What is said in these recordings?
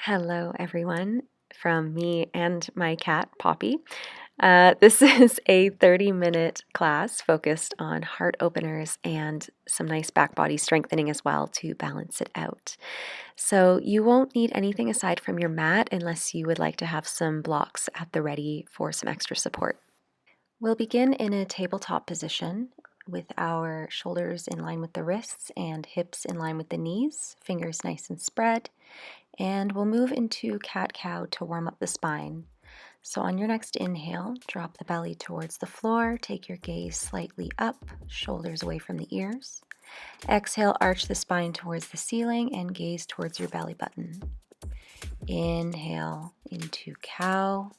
Hello, everyone, from me and my cat, Poppy. This is a 30-minute class focused on heart openers and some nice back body strengthening as well to balance it out. So you won't need anything aside from your mat unless you would like to have some blocks at the ready for some extra support. We'll begin in a tabletop position with our shoulders in line with the wrists and hips in line with the knees, fingers nice and spread. And we'll move into cat-cow to warm up the spine. So on your next inhale, drop the belly towards the floor, take your gaze slightly up, shoulders away from the ears. Exhale, arch the spine towards the ceiling and gaze towards your belly button. Inhale into cow.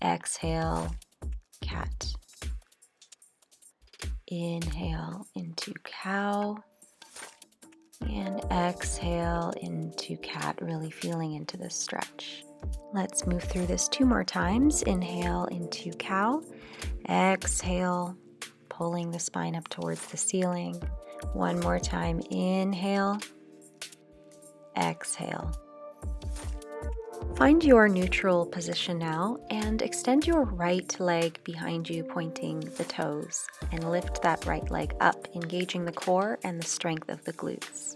Exhale, cat. Inhale into cow. And exhale into cat, really feeling into this stretch. Let's move through this 2 more times. Inhale into cow. Exhale, pulling the spine up towards the ceiling. 1 more time. Inhale. Exhale. Find your neutral position now and extend your right leg behind you, pointing the toes, and lift that right leg up, engaging the core and the strength of the glutes.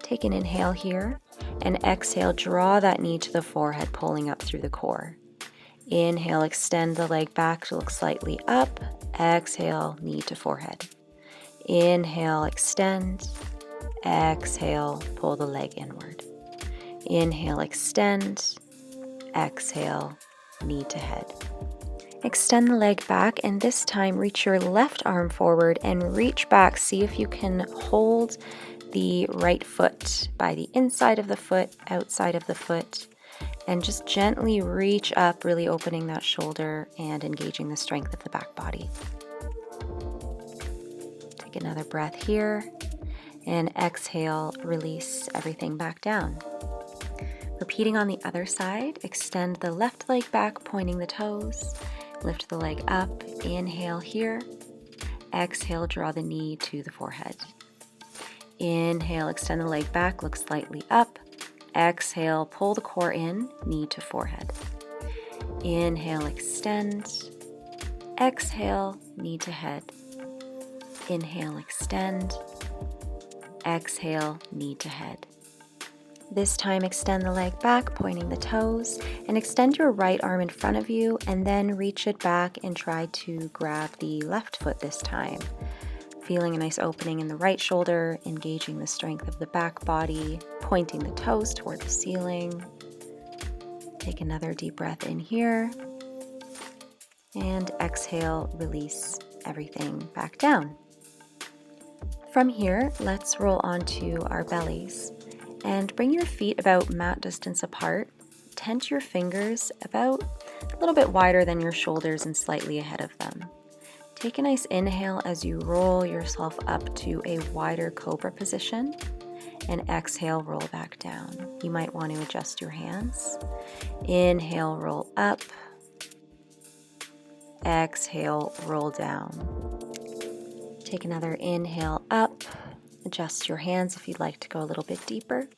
Take an inhale here and exhale, draw that knee to the forehead, pulling up through the core. Inhale, extend the leg back to look slightly up. Exhale, knee to forehead. Inhale, extend. Exhale, pull the leg inward. Inhale, extend. Exhale, knee to head. Extend the leg back, and this time reach your left arm forward and reach back. See if you can hold the right foot by the inside of the foot, outside of the foot, and just gently reach up, really opening that shoulder and engaging the strength of the back body. Take another breath here, and exhale, release everything back down. Repeating on the other side, extend the left leg back, pointing the toes. Lift the leg up, inhale here. Exhale, draw the knee to the forehead. Inhale, extend the leg back, look slightly up. Exhale, pull the core in, knee to forehead. Inhale, extend. Exhale, knee to head. Inhale, extend. Exhale, knee to head. This time, extend the leg back, pointing the toes, and extend your right arm in front of you, and then reach it back and try to grab the left foot this time. Feeling a nice opening in the right shoulder, engaging the strength of the back body, pointing the toes toward the ceiling. Take another deep breath in here, and exhale, release everything back down. From here, let's roll onto our bellies. And bring your feet about mat distance apart. Tent your fingers about a little bit wider than your shoulders and slightly ahead of them. Take a nice inhale as you roll yourself up to a wider cobra position, and exhale, roll back down. You might want to adjust your hands. Inhale, roll up. Exhale, roll down. Take another inhale up. Adjust your hands if you'd like to go a little bit deeper.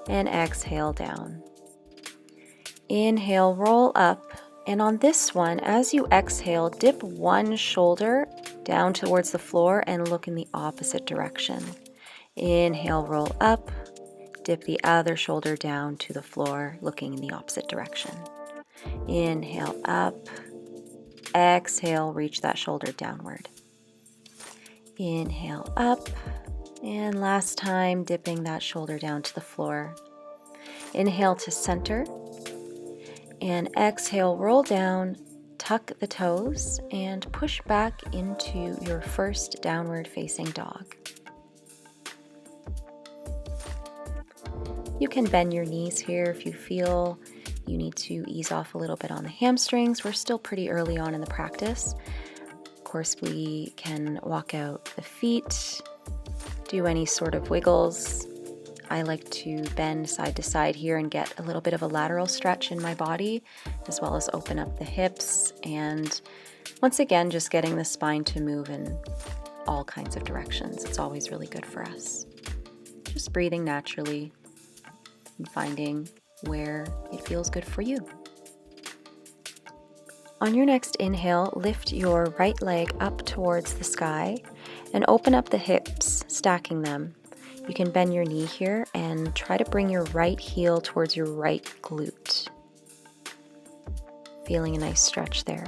And exhale down. Inhale, roll up. And on this one, as you exhale, dip one shoulder down towards the floor and look in the opposite direction. Inhale, roll up. Dip the other shoulder down to the floor, looking in the opposite direction. Inhale, up. Exhale, reach that shoulder downward. Inhale, up. And last time, dipping that shoulder down to the floor. Inhale to center. And exhale, roll down, tuck the toes, and push back into your first downward facing dog. You can bend your knees here if you feel you need to ease off a little bit on the hamstrings. We're still pretty early on in the practice. Of course, we can walk out the feet, do any sort of wiggles. I like to bend side to side here and get a little bit of a lateral stretch in my body, as well as open up the hips. And once again, just getting the spine to move in all kinds of directions. It's always really good for us. Just breathing naturally and finding where it feels good for you. On your next inhale, lift your right leg up towards the sky and open up the hips, stacking them. You can bend your knee here and try to bring your right heel towards your right glute. Feeling a nice stretch there.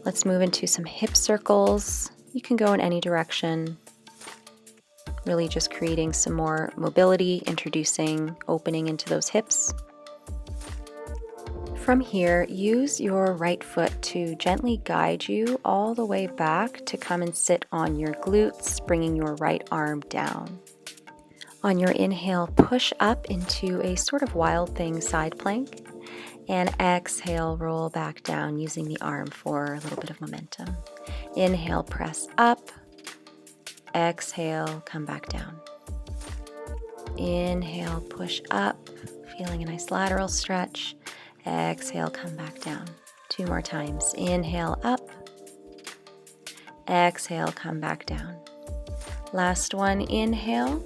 Let's move into some hip circles. You can go in any direction. Really just creating some more mobility, introducing opening into those hips. From here, use your right foot to gently guide you all the way back to come and sit on your glutes, bringing your right arm down. On your inhale, push up into a sort of wild thing side plank, and exhale, roll back down using the arm for a little bit of momentum. Inhale, press up. Exhale, come back down. Inhale, push up, feeling a nice lateral stretch. Exhale, come back down. 2 more times. Inhale, up. Exhale, come back down. Last one, inhale.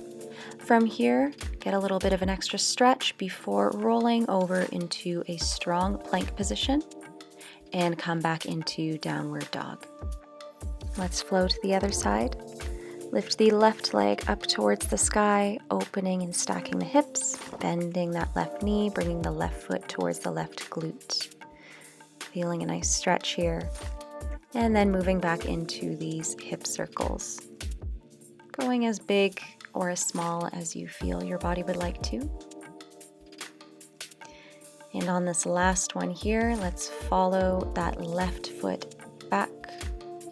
From here, get a little bit of an extra stretch before rolling over into a strong plank position and come back into downward dog. Let's flow to the other side. Lift the left leg up towards the sky, opening and stacking the hips, bending that left knee, bringing the left foot towards the left glute. Feeling a nice stretch here. And then moving back into these hip circles. Going as big or as small as you feel your body would like to. And on this last one here, let's follow that left foot back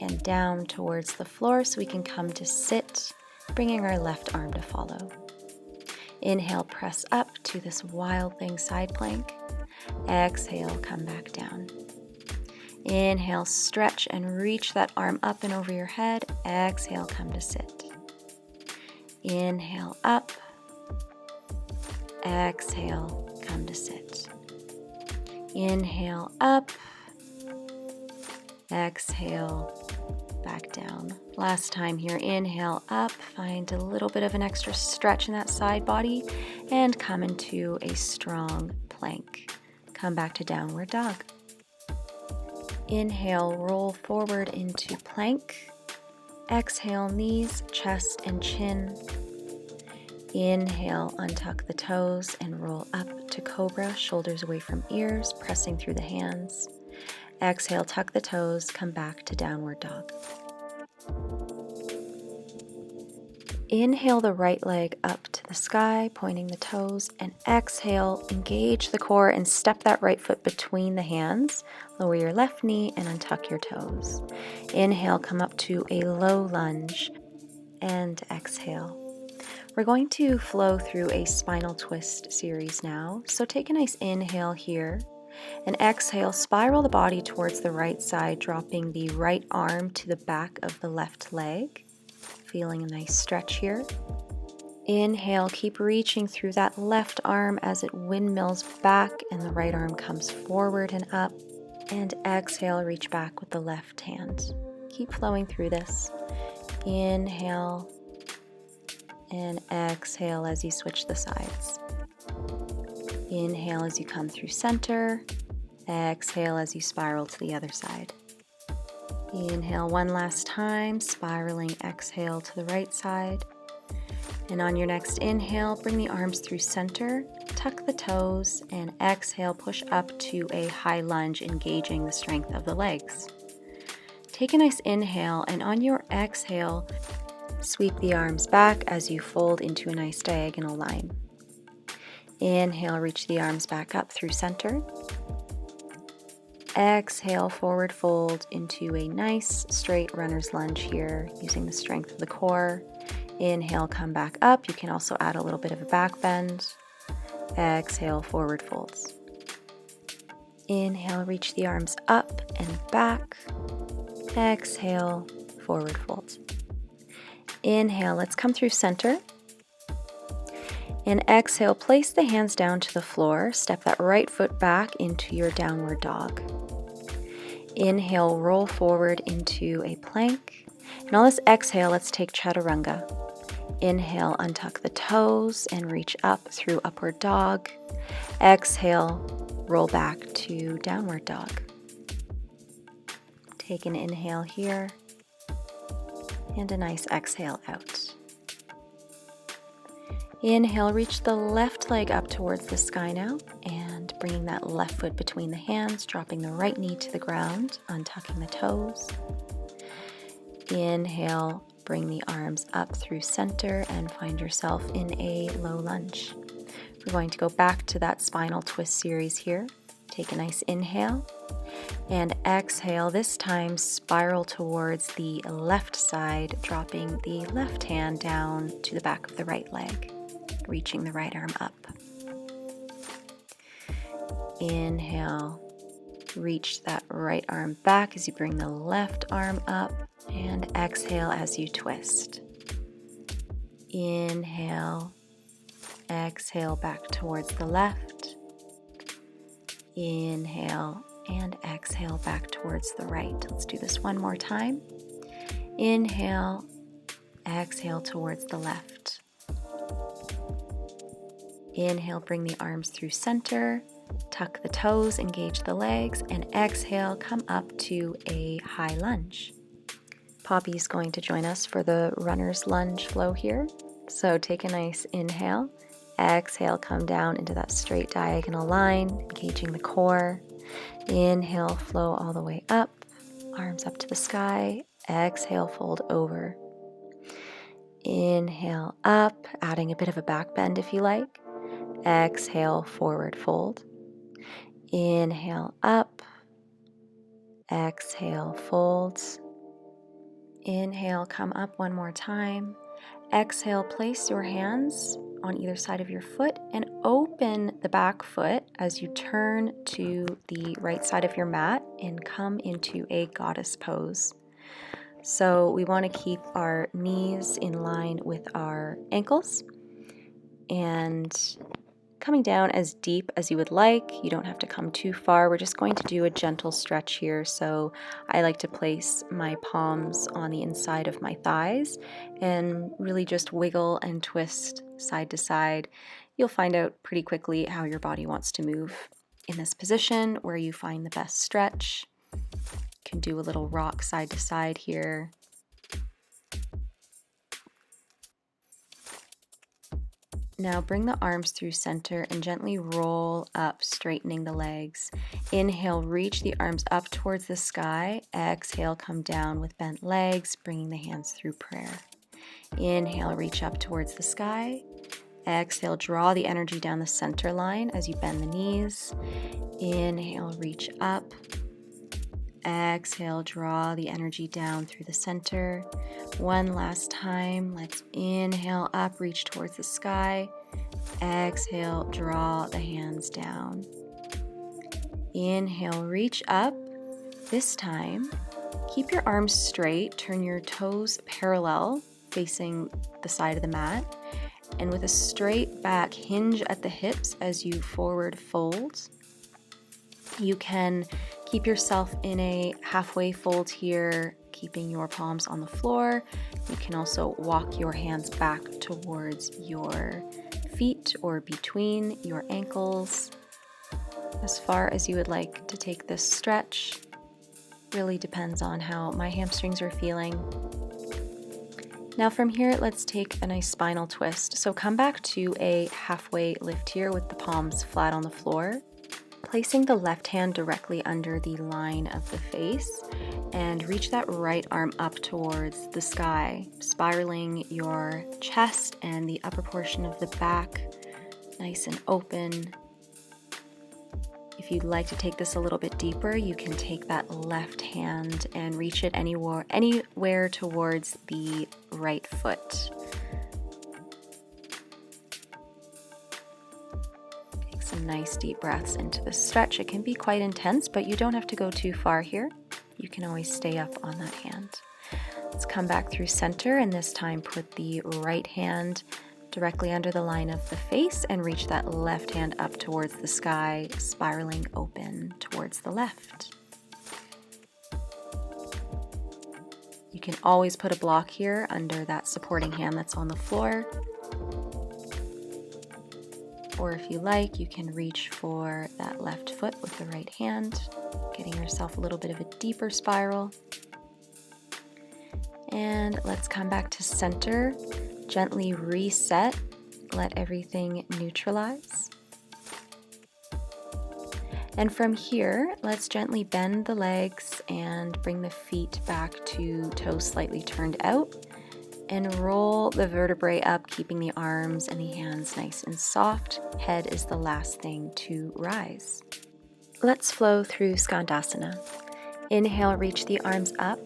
and down towards the floor so we can come to sit, bringing our left arm to follow. Inhale, press up to this wild thing side plank. Exhale, come back down. Inhale, stretch and reach that arm up and over your head. Exhale, come to sit. Inhale, up. Exhale, come to sit. Inhale, up. Exhale, back down. Last time here, inhale up, find a little bit of an extra stretch in that side body and come into a strong plank. Come back to downward dog. Inhale, roll forward into plank. Exhale, knees, chest, and chin. Inhale, untuck the toes and roll up to cobra, shoulders away from ears, pressing through the hands. Exhale, tuck the toes, come back to downward dog. Inhale the right leg up to the sky, pointing the toes, and exhale, engage the core and step that right foot between the hands. Lower your left knee and untuck your toes. Inhale, come up to a low lunge, and exhale. We're going to flow through a spinal twist series now, so take a nice inhale here. And exhale, spiral the body towards the right side, dropping the right arm to the back of the left leg. Feeling a nice stretch here. Inhale, keep reaching through that left arm as it windmills back and the right arm comes forward and up. And exhale, reach back with the left hand. Keep flowing through this. Inhale and exhale as you switch the sides. Inhale as you come through center. Exhale as you spiral to the other side. Inhale one last time, spiraling exhale to the right side. And on your next inhale, bring the arms through center, tuck the toes, and exhale, push up to a high lunge, engaging the strength of the legs. Take a nice inhale, and on your exhale, sweep the arms back as you fold into a nice diagonal line. Inhale, reach the arms back up through center. Exhale, forward fold into a nice straight runner's lunge here, using the strength of the core. Inhale, come back up. You can also add a little bit of a back bend. Exhale, forward folds. Inhale, reach the arms up and back. Exhale, forward folds. Inhale, let's come through center. And exhale, place the hands down to the floor. Step that right foot back into your downward dog. Inhale, roll forward into a plank. And on this exhale, let's take chaturanga. Inhale, untuck the toes and reach up through upward dog. Exhale, roll back to downward dog. Take an inhale here and a nice exhale out. Inhale, reach the left leg up towards the sky now, and bringing that left foot between the hands, dropping the right knee to the ground, untucking the toes. Inhale, bring the arms up through center and find yourself in a low lunge. We're going to go back to that spinal twist series here. Take a nice inhale and exhale. This time spiral towards the left side, dropping the left hand down to the back of the right leg, reaching the right arm up. Inhale, reach that right arm back as you bring the left arm up, and exhale as you twist. Inhale, exhale back towards the left. Inhale and exhale back towards the right. Let's do this one more time. Inhale, exhale towards the left. Inhale, bring the arms through center, tuck the toes, engage the legs, and exhale, come up to a high lunge. Poppy's going to join us for the runner's lunge flow here. So take a nice inhale, exhale, come down into that straight diagonal line, engaging the core. Inhale, flow all the way up, arms up to the sky. Exhale, fold over. Inhale, up, adding a bit of a back bend if you like. Exhale, forward fold. Inhale, up. Exhale, folds. Inhale, come up one more time. Exhale, place your hands on either side of your foot and open the back foot as you turn to the right side of your mat and come into a goddess pose. So we want to keep our knees in line with our ankles and coming down as deep as you would like. You don't have to come too far. We're just going to do a gentle stretch here. So I like to place my palms on the inside of my thighs and really just wiggle and twist side to side. You'll find out pretty quickly how your body wants to move in this position, where you find the best stretch. You can do a little rock side to side here. Now bring the arms through center and gently roll up, straightening the legs. Inhale, reach the arms up towards the sky. Exhale, come down with bent legs, bringing the hands through prayer. Inhale, reach up towards the sky. Exhale, draw the energy down the center line as you bend the knees. Inhale, reach up. Exhale, draw the energy down through the center. One last time. Let's inhale up, reach towards the sky. Exhale, draw the hands down. Inhale, reach up. This time, keep your arms straight. Turn your toes parallel, facing the side of the mat. And with a straight back, hinge at the hips as you forward fold. You can keep yourself in a halfway fold here, keeping your palms on the floor. You can also walk your hands back towards your feet or between your ankles, as far as you would like to take this stretch. Really depends on how my hamstrings are feeling. Now from here, let's take a nice spinal twist. So come back to a halfway lift here with the palms flat on the floor. Placing the left hand directly under the line of the face and reach that right arm up towards the sky, spiraling your chest and the upper portion of the back nice and open. If you'd like to take this a little bit deeper, you can take that left hand and reach it anywhere towards the right foot. Some nice deep breaths into the stretch. It can be quite intense, but you don't have to go too far here. You can always stay up on that hand. Let's come back through center, and this time put the right hand directly under the line of the face and reach that left hand up towards the sky, spiraling open towards the left. You can always put a block here under that supporting hand that's on the floor, or if you like, you can reach for that left foot with the right hand, getting yourself a little bit of a deeper spiral. And let's come back to center, gently reset, let everything neutralize. And from here, let's gently bend the legs and bring the feet back to toes slightly turned out, and roll the vertebrae up, keeping the arms and the hands nice and soft. Head is the last thing to rise. Let's flow through Skandasana. Inhale, reach the arms up.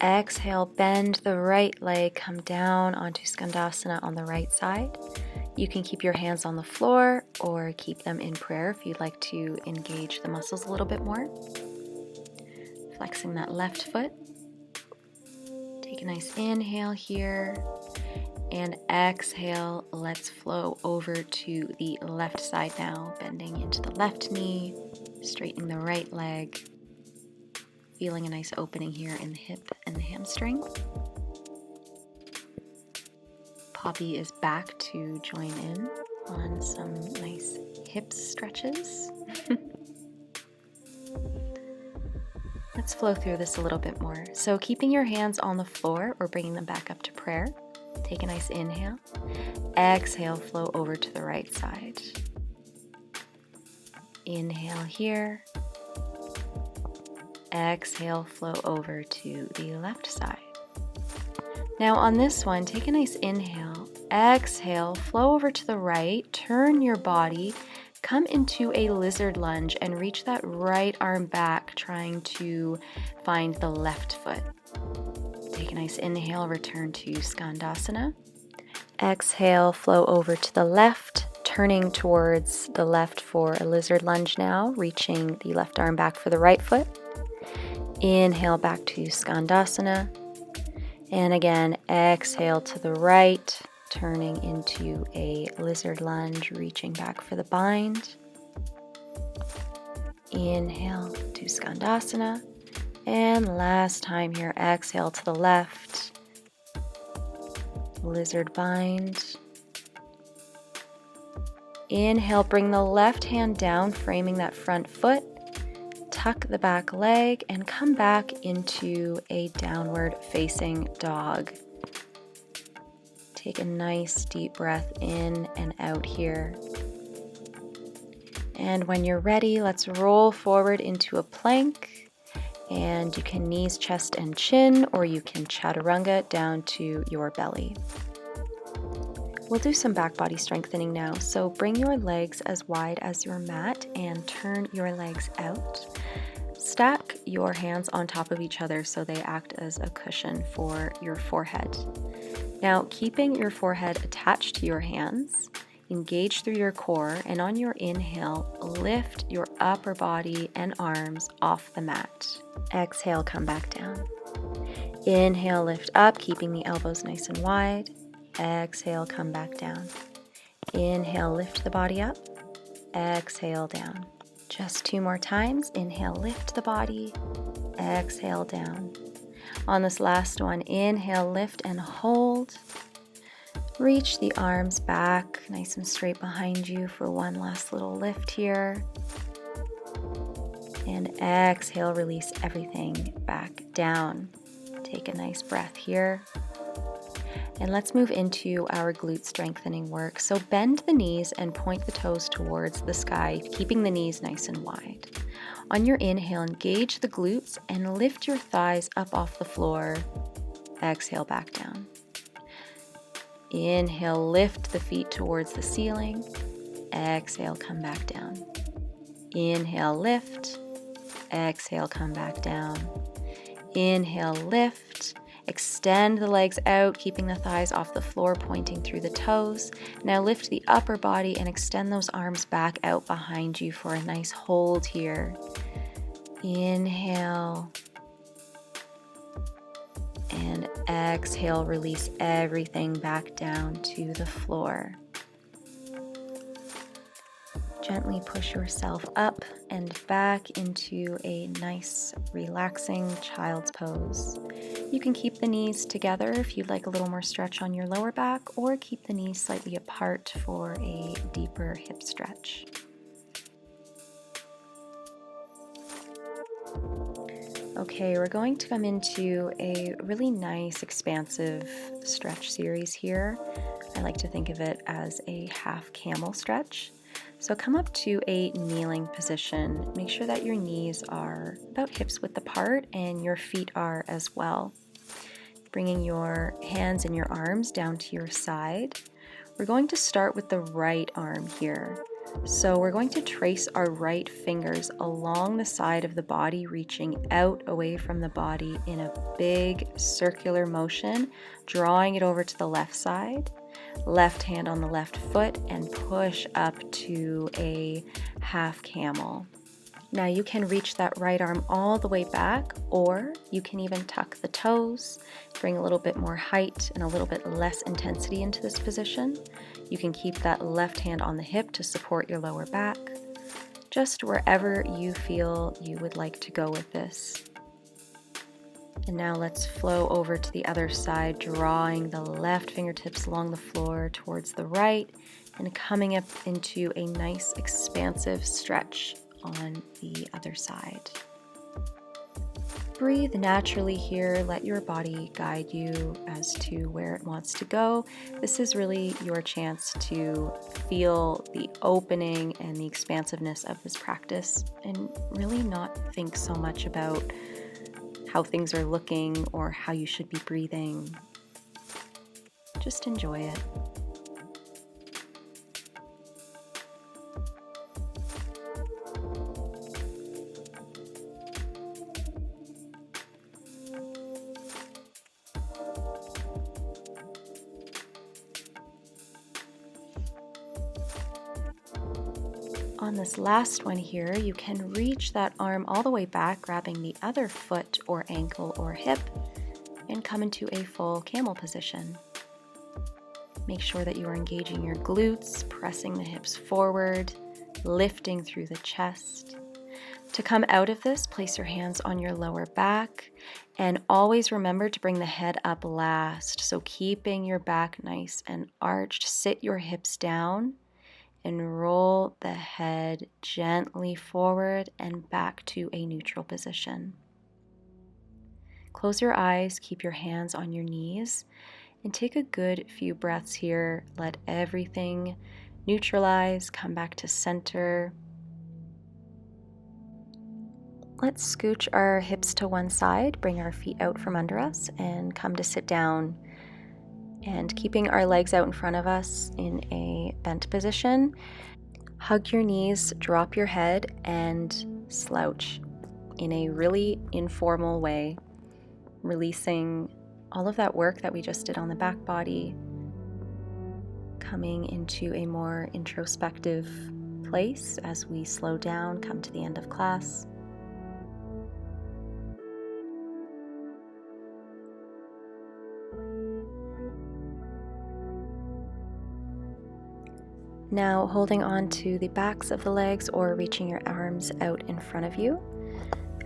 Exhale, bend the right leg, come down onto Skandasana on the right side. You can keep your hands on the floor or keep them in prayer if you'd like to engage the muscles a little bit more. Flexing that left foot. Take a nice inhale here, and exhale. Let's flow over to the left side now, bending into the left knee, straightening the right leg, feeling a nice opening here in the hip and the hamstring. Poppy is back to join in on some nice hip stretches. Let's flow through this a little bit more. So keeping your hands on the floor or bringing them back up to prayer. Take a nice inhale. Exhale, flow over to the right side. Inhale here. Exhale, flow over to the left side. Now on this one, take a nice inhale. Exhale, flow over to the right. Turn your body. Come into a lizard lunge and reach that right arm back, trying to find the left foot. Take a nice inhale, return to Skandasana. Exhale, flow over to the left, turning towards the left for a lizard lunge now, reaching the left arm back for the right foot. Inhale back to Skandasana. And again, exhale to the right, turning into a lizard lunge, reaching back for the bind. Inhale to Skandasana. And last time here, exhale to the left, lizard bind. Inhale, bring the left hand down, framing that front foot. Tuck the back leg and come back into a downward facing dog. Take a nice deep breath in and out here. And when you're ready, let's roll forward into a plank. And you can knees, chest, and chin, or you can chaturanga down to your belly. We'll do some back body strengthening now. So bring your legs as wide as your mat and turn your legs out. Stack your hands on top of each other so they act as a cushion for your forehead. Now, keeping your forehead attached to your hands, engage through your core, and on your inhale, lift your upper body and arms off the mat. Exhale, come back down. Inhale, lift up, keeping the elbows nice and wide. Exhale, come back down. Inhale, lift the body up. Exhale, down. Just 2 more times. Inhale, lift the body. Exhale, down. On this last one, inhale, lift and hold. Reach the arms back, nice and straight behind you for one last little lift here. And exhale, release everything back down. Take a nice breath here. And let's move into our glute strengthening work. So bend the knees and point the toes towards the sky, keeping the knees nice and wide. On your inhale, engage the glutes and lift your thighs up off the floor. Exhale, back down. Inhale, lift the feet towards the ceiling. Exhale, come back down. Inhale, lift. Exhale, come back down. Inhale, lift. Extend the legs out, keeping the thighs off the floor, pointing through the toes. Now lift the upper body and extend those arms back out behind you for a nice hold here. Inhale. And exhale, release everything back down to the floor. Gently push yourself up and back into a nice, relaxing child's pose. You can keep the knees together if you'd like a little more stretch on your lower back, or keep the knees slightly apart for a deeper hip stretch. Okay, we're going to come into a really nice, expansive stretch series here. I like to think of it as a half camel stretch. So come up to a kneeling position. Make sure that your knees are about hips width apart and your feet are as well. Bringing your hands and your arms down to your side. We're going to start with the right arm here. So we're going to trace our right fingers along the side of the body, reaching out away from the body in a big circular motion, drawing it over to the left side. Left hand on the left foot and push up to a half camel. Now you can reach that right arm all the way back, or you can even tuck the toes, bring a little bit more height and a little bit less intensity into this position. You can keep that left hand on the hip to support your lower back, just wherever you feel you would like to go with this. And now let's flow over to the other side, drawing the left fingertips along the floor towards the right and coming up into a nice expansive stretch on the other side. Breathe naturally here. Let your body guide you as to where it wants to go. This is really your chance to feel the opening and the expansiveness of this practice and really not think so much about how things are looking or how you should be breathing. Just enjoy it. On this last one here, you can reach that arm all the way back, grabbing the other foot or ankle or hip, and come into a full camel position. Make sure that you are engaging your glutes, pressing the hips forward, lifting through the chest. To come out of this, place your hands on your lower back, and always remember to bring the head up last. So keeping your back nice and arched, sit your hips down, and roll the head gently forward and back to a neutral position. Close your eyes, keep your hands on your knees, and take a good few breaths here. Let everything neutralize, come back to center. Let's scooch our hips to one side, bring our feet out from under us, and come to sit down. And keeping our legs out in front of us in a bent position, hug your knees, drop your head, and slouch in a really informal way, releasing all of that work that we just did on the back body, coming into a more introspective place as we slow down, come to the end of class. Now holding on to the backs of the legs or reaching your arms out in front of you.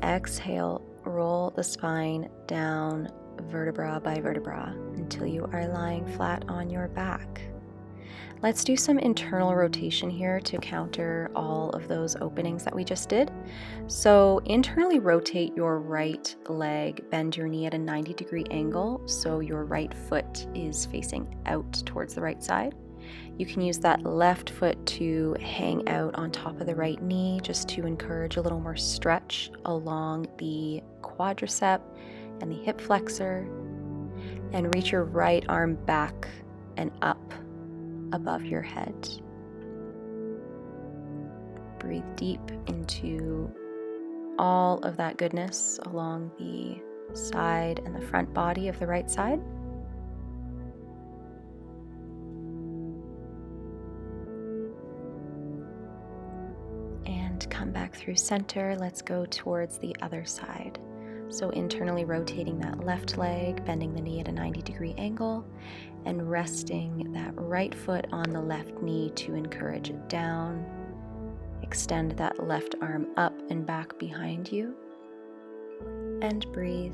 Exhale, roll the spine down vertebra by vertebra until you are lying flat on your back. Let's do some internal rotation here to counter all of those openings that we just did. So internally rotate your right leg, bend your knee at a 90-degree angle so your right foot is facing out towards the right side. You can use that left foot to hang out on top of the right knee just to encourage a little more stretch along the quadricep and the hip flexor. And reach your right arm back and up above your head. Breathe deep into all of that goodness along the side and the front body of the right side. Come back through center. Let's go towards the other side. So internally rotating that left leg, bending the knee at a 90-degree angle, and resting that right foot on the left knee to encourage it down. extend that left arm up and back behind you. And breathe.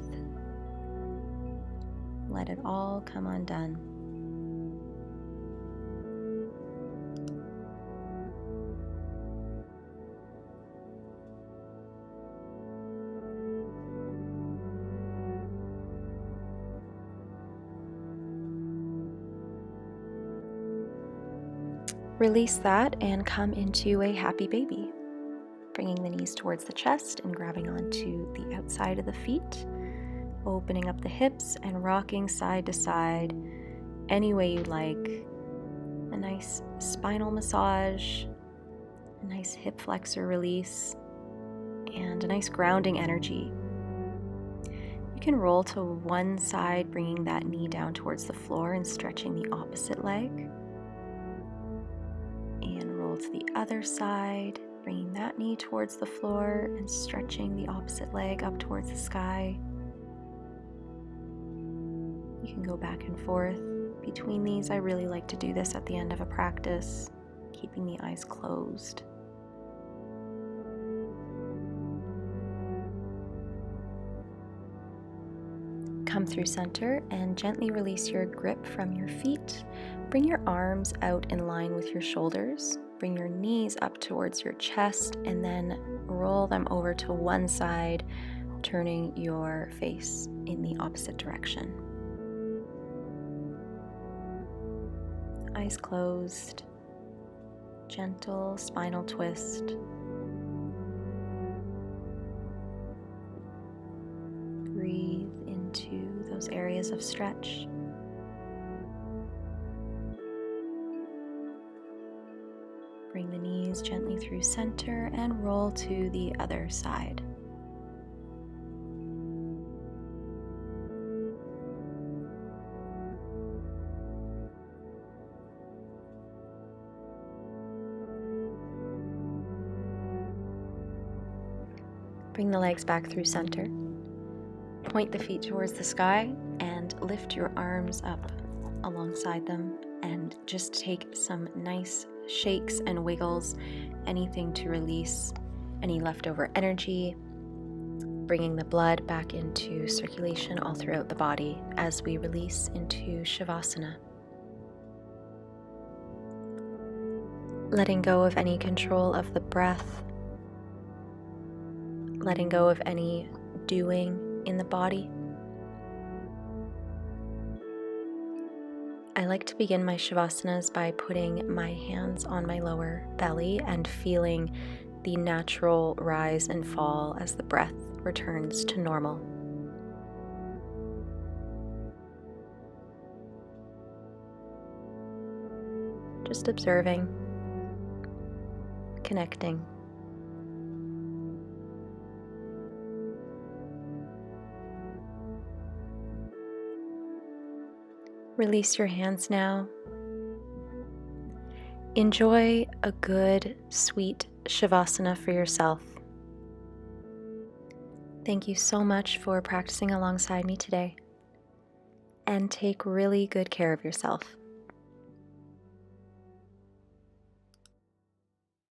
Let it all come undone. Release that and come into a happy baby. Bringing the knees towards the chest and grabbing onto the outside of the feet. Opening up the hips and rocking side to side any way you like. A nice spinal massage, a nice hip flexor release, and a nice grounding energy. You can roll to one side, bringing that knee down towards the floor and stretching the opposite leg. And roll to the other side, bringing that knee towards the floor and stretching the opposite leg up towards the sky. You can go back and forth between these. I really like to do this at the end of a practice, keeping the eyes closed. Come through center and gently release your grip from your feet. Bring your arms out in line with your shoulders. Bring your knees up towards your chest and then roll them over to one side, turning your face in the opposite direction. Eyes closed. Gentle spinal twist. Breathe into those areas of stretch. Bring the knees gently through center and roll to the other side. Bring the legs back through center. Point the feet towards the sky and lift your arms up alongside them and just take some nice shakes and wiggles, anything to release any leftover energy, bringing the blood back into circulation all throughout the body as we release into Shavasana. Letting go of any control of the breath, letting go of any doing in the body. I like to begin my Shavasanas by putting my hands on my lower belly and feeling the natural rise and fall as the breath returns to normal. Just observing, connecting. Release your hands now. Enjoy a good, sweet Shavasana for yourself. Thank you so much for practicing alongside me today. And take really good care of yourself.